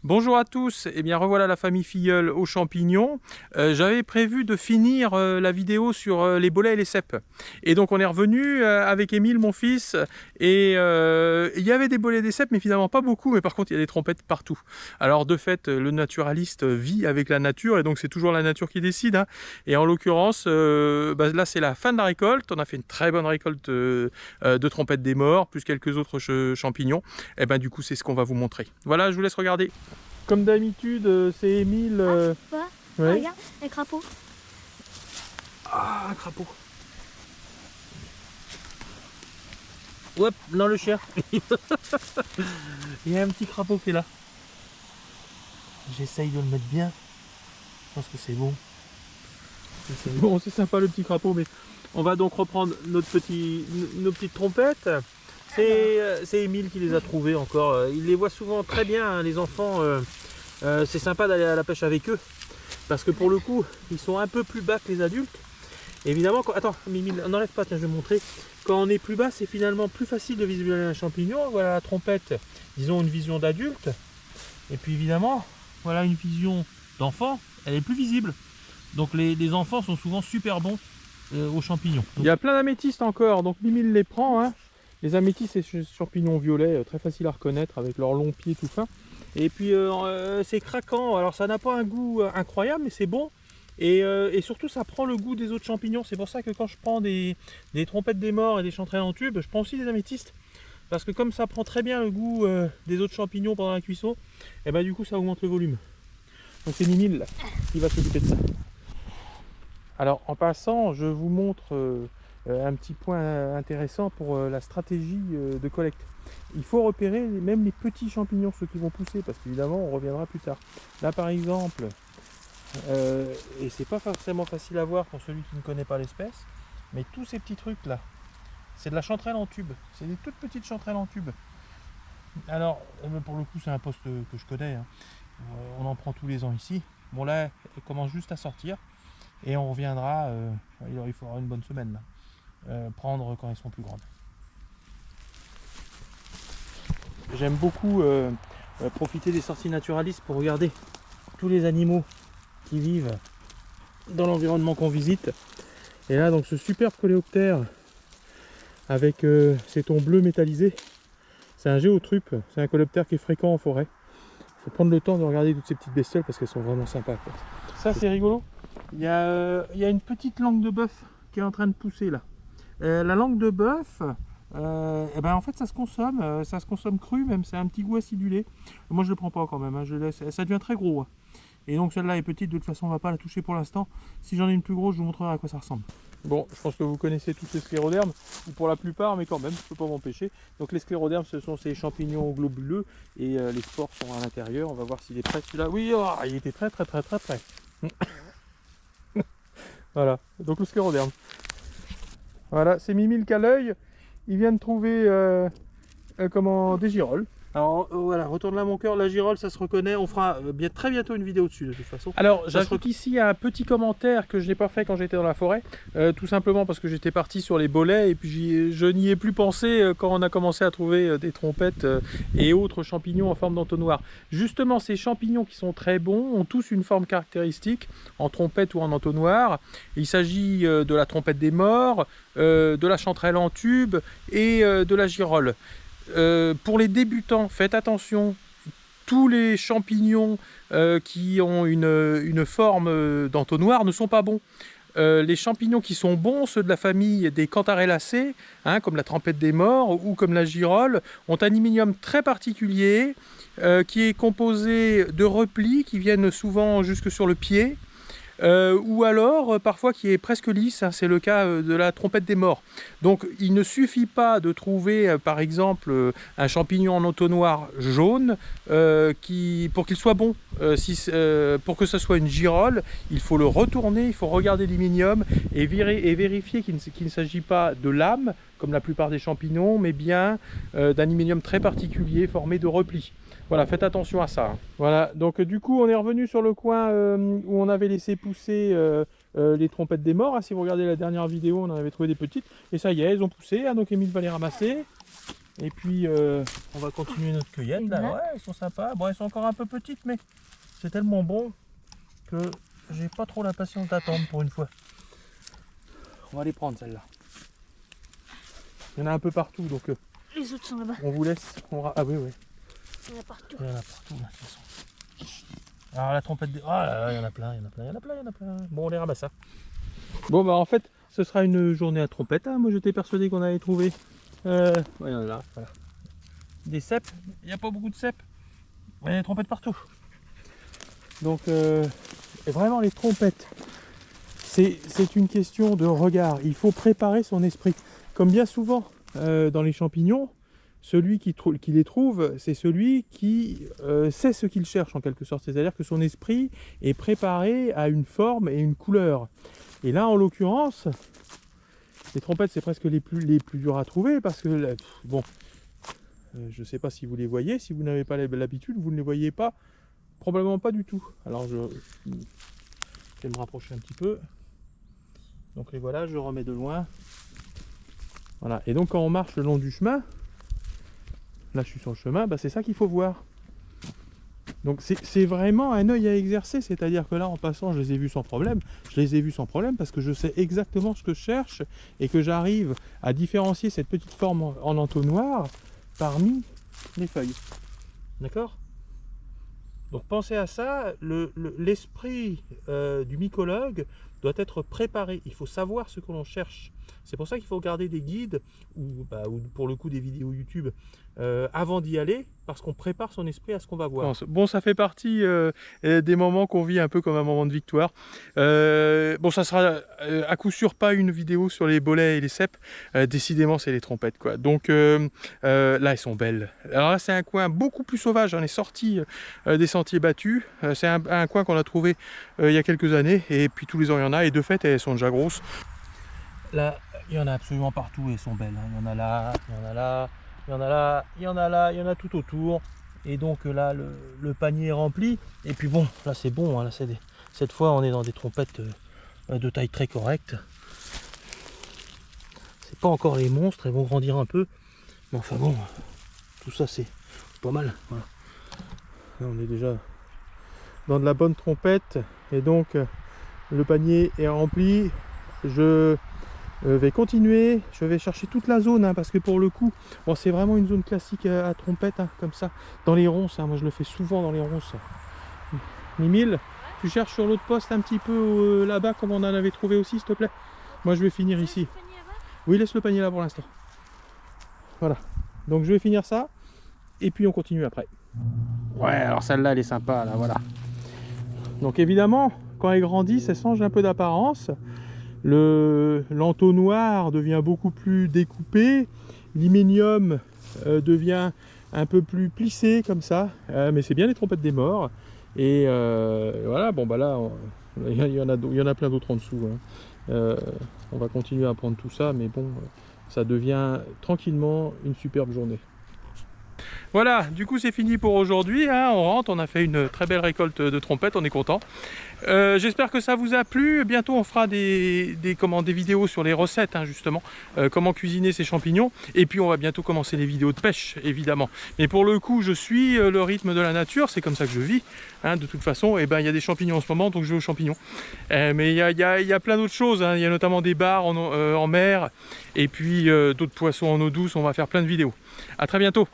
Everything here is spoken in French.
Bonjour à tous, et bien revoilà la famille Filleul aux champignons. J'avais prévu de finir la vidéo sur les bolets et les cèpes. Et donc on est revenu avec Émile, mon fils, et il y avait des bolets et des cèpes, mais finalement pas beaucoup, mais par contre il y a des trompettes partout. Alors de fait, le naturaliste vit avec la nature, et donc c'est toujours la nature qui décide, hein. Et en l'occurrence, là c'est la fin de la récolte, on a fait une très bonne récolte de trompettes des morts, plus quelques autres champignons. Et ben du coup c'est ce qu'on va vous montrer. Voilà, je vous laisse regarder. Comme d'habitude, c'est Émile. Quoi? Ouais. Regarde, les crapauds. Ah, un crapaud. Hop, non, le chien. Il y a un petit crapaud qui est là. J'essaye de le mettre bien. Je pense que c'est bon. C'est bon, c'est sympa le petit crapaud, mais on va donc reprendre nos petites trompettes. C'est Émile qui les a trouvées encore. Il les voit souvent très bien, hein, les enfants. C'est sympa d'aller à la pêche avec eux. Parce que pour le coup, ils sont un peu plus bas que les adultes. Évidemment, attends, Mimi, n'enlève pas, tiens, je vais montrer. Quand on est plus bas, c'est finalement plus facile de visualiser un champignon. Voilà la trompette, disons une vision d'adulte. Et puis évidemment, voilà une vision d'enfant, elle est plus visible. Donc les enfants sont souvent super bons aux champignons. Il y a plein d'améthystes encore, donc Mimi les prend, hein. Les améthystes, c'est champignons violets, très faciles à reconnaître avec leurs longs pieds tout fins. Et puis c'est craquant, alors ça n'a pas un goût incroyable, mais c'est bon. Et surtout ça prend le goût des autres champignons. C'est pour ça que quand je prends des trompettes des morts et des chanterelles en tube, je prends aussi des améthystes. Parce que comme ça prend très bien le goût des autres champignons pendant la cuisson, et ben du coup ça augmente le volume. Donc c'est Mimile là, qui va s'occuper de ça. Alors en passant, je vous montre un petit point intéressant pour la stratégie de collecte. Il faut repérer même les petits champignons, ceux qui vont pousser, parce qu'évidemment on reviendra plus tard. Là par exemple, et c'est pas forcément facile à voir pour celui qui ne connaît pas l'espèce, mais tous ces petits trucs là, c'est de la chanterelle en tube, c'est des toutes petites chanterelles en tube. Alors pour le coup c'est un poste que je connais, hein. On en prend tous les ans ici. Bon là elle commence juste à sortir et on reviendra, il faudra une bonne semaine là, prendre quand elles seront plus grandes. J'aime beaucoup profiter des sorties naturalistes pour regarder tous les animaux qui vivent dans l'environnement qu'on visite. Et là donc ce superbe coléoptère avec ses tons bleus métallisés, c'est un géotrupe, c'est un coléoptère qui est fréquent en forêt. Il faut prendre le temps de regarder toutes ces petites bestioles parce qu'elles sont vraiment sympas, quoi. Ça c'est rigolo, il y a une petite langue de bœuf qui est en train de pousser là. La langue de bœuf, et ben en fait ça se consomme cru même, c'est un petit goût acidulé. Moi je le prends pas quand même, hein, je laisse, ça devient très gros, hein. Et donc celle-là est petite, de toute façon on va pas la toucher pour l'instant. Si j'en ai une plus grosse, je vous montrerai à quoi ça ressemble. Bon, je pense que vous connaissez tous les sclérodermes, ou pour la plupart, mais quand même, je ne peux pas m'empêcher. Donc les sclérodermes, ce sont ces champignons globuleux, et les spores sont à l'intérieur. On va voir s'il est prêt celui-là. Oui, oh, il était très prêt. Voilà, donc le scléroderme. Voilà, c'est Mimile qui a l'œil. Il vient de trouver des girolles. Alors voilà, retourne là mon cœur, la girole ça se reconnaît, on fera très bientôt une vidéo dessus de toute façon. Alors j'ajoute ici un petit commentaire que je n'ai pas fait quand j'étais dans la forêt, tout simplement parce que j'étais parti sur les bolets et puis je n'y ai plus pensé quand on a commencé à trouver des trompettes et autres champignons en forme d'entonnoir. Justement ces champignons qui sont très bons ont tous une forme caractéristique en trompette ou en entonnoir. Il s'agit de la trompette des morts, de la chanterelle en tube et de la girole. Pour les débutants, faites attention, tous les champignons qui ont une forme d'entonnoir ne sont pas bons. Les champignons qui sont bons, ceux de la famille des cantarellacées, hein, comme la trompette des morts ou comme la girole, ont un iminium très particulier qui est composé de replis qui viennent souvent jusque sur le pied. Ou alors parfois qui est presque lisse, hein, c'est le cas de la trompette des morts. Donc il ne suffit pas de trouver par exemple un champignon en entonnoir jaune pour qu'il soit bon. Pour que ce soit une girole, il faut le retourner, il faut regarder l'iminium et vérifier qu'il ne s'agit pas de lame, comme la plupart des champignons, mais bien d'un iminium très particulier formé de replis. Voilà, faites attention à ça. Voilà, donc du coup on est revenu sur le coin où on avait laissé pousser les trompettes des morts. Si vous regardez la dernière vidéo, on en avait trouvé des petites. Et ça y est, elles ont poussé, hein, donc Émile va les ramasser. Et puis on va continuer notre cueillette là. Ouais, elles sont sympas. Bon, elles sont encore un peu petites, mais c'est tellement bon que j'ai pas trop la patience d'attendre pour une fois. On va les prendre celles-là. Il y en a un peu partout, donc Les autres sont là-bas. on vous laisse. Ah oui, oui. Il y en a partout. Il y en a partout, là, de toute façon. Alors la trompette de... Ah là là, il y en a plein, il y en a plein, il y en a plein, il y en a plein. Bon, on les ramasse, hein. Bon, bah en fait, ce sera une journée à trompette, hein. Moi, j'étais persuadé qu'on allait trouver... Ouais, il y en a là, voilà. Des cèpes. Il n'y a pas beaucoup de cèpes. Il y a des trompettes partout. Donc, et vraiment, les trompettes, c'est une question de regard. Il faut préparer son esprit. Comme bien souvent dans les champignons, celui qui les trouve, c'est celui qui sait ce qu'il cherche en quelque sorte. C'est-à-dire que son esprit est préparé à une forme et une couleur. Et là, en l'occurrence, les trompettes, c'est presque les plus durs à trouver parce que, bon, je ne sais pas si vous les voyez. Si vous n'avez pas l'habitude, vous ne les voyez pas. Probablement pas du tout. Alors, je vais me rapprocher un petit peu. Donc les voilà, je remets de loin. Voilà. Et donc, quand on marche le long du chemin, là, je suis sur le chemin, bah, c'est ça qu'il faut voir. Donc, c'est vraiment un œil à exercer. C'est-à-dire que là, en passant, je les ai vus sans problème. Je les ai vus sans problème parce que je sais exactement ce que je cherche et que j'arrive à différencier cette petite forme en entonnoir parmi les feuilles. D'accord ? Donc, pensez à ça. L'esprit du mycologue doit être préparé. Il faut savoir ce que l'on cherche. C'est pour ça qu'il faut regarder des guides ou pour le coup des vidéos YouTube avant d'y aller, parce qu'on prépare son esprit à ce qu'on va voir. Bon, ça fait partie des moments qu'on vit un peu comme un moment de victoire. Bon, ça sera à coup sûr pas une vidéo sur les bolets et les cèpes. Décidément, c'est les trompettes, quoi. Donc là, elles sont belles. Alors là, c'est un coin beaucoup plus sauvage. On est sorti des sentiers battus. C'est un coin qu'on a trouvé il y a quelques années. Et puis tous les ans, il y en a. Et de fait, elles sont déjà grosses. Là, il y en a absolument partout et elles sont belles. Il y en a là, il y en a là, il y en a là, il y en a là, il y en a tout autour. Et donc là, le panier est rempli. Et puis bon, là c'est bon. Hein, là, cette fois, on est dans des trompettes de taille très correcte. C'est pas encore les monstres, elles vont grandir un peu. Mais enfin bon, tout ça c'est pas mal. Voilà. Là, on est déjà dans de la bonne trompette. Et donc, le panier est rempli. Je vais continuer, je vais chercher toute la zone hein, parce que pour le coup, bon, c'est vraiment une zone classique à trompette, hein, comme ça, dans les ronces, hein, moi je le fais souvent dans les ronces. Mimile, tu cherches sur l'autre poste un petit peu là-bas comme on en avait trouvé aussi, s'il te plaît. Moi je vais finir ici. Oui, laisse le panier là pour l'instant. Voilà, donc je vais finir ça et puis on continue après. Ouais, alors celle-là elle est sympa, là, voilà. Donc évidemment, quand elle grandit, ça change un peu d'apparence. L'entonnoir devient beaucoup plus découpé, l'hyménium devient un peu plus plissé comme ça, mais c'est bien les trompettes des morts. Et voilà, bon bah là, il y en a plein d'autres en dessous. Hein. On va continuer à prendre tout ça, mais bon, ça devient tranquillement une superbe journée. Voilà, du coup c'est fini pour aujourd'hui, hein. On rentre, on a fait une très belle récolte de trompettes, on est content. J'espère que ça vous a plu. Bientôt on fera des vidéos sur les recettes, hein, justement, comment cuisiner ces champignons. Et puis on va bientôt commencer les vidéos de pêche, évidemment. Mais pour le coup, je suis le rythme de la nature, c'est comme ça que je vis. Hein, de toute façon, et ben, il y a des champignons en ce moment, donc je vais aux champignons. Mais il y a plein d'autres choses, hein. Il y a notamment des bars en mer, et puis d'autres poissons en eau douce. On va faire plein de vidéos. À très bientôt.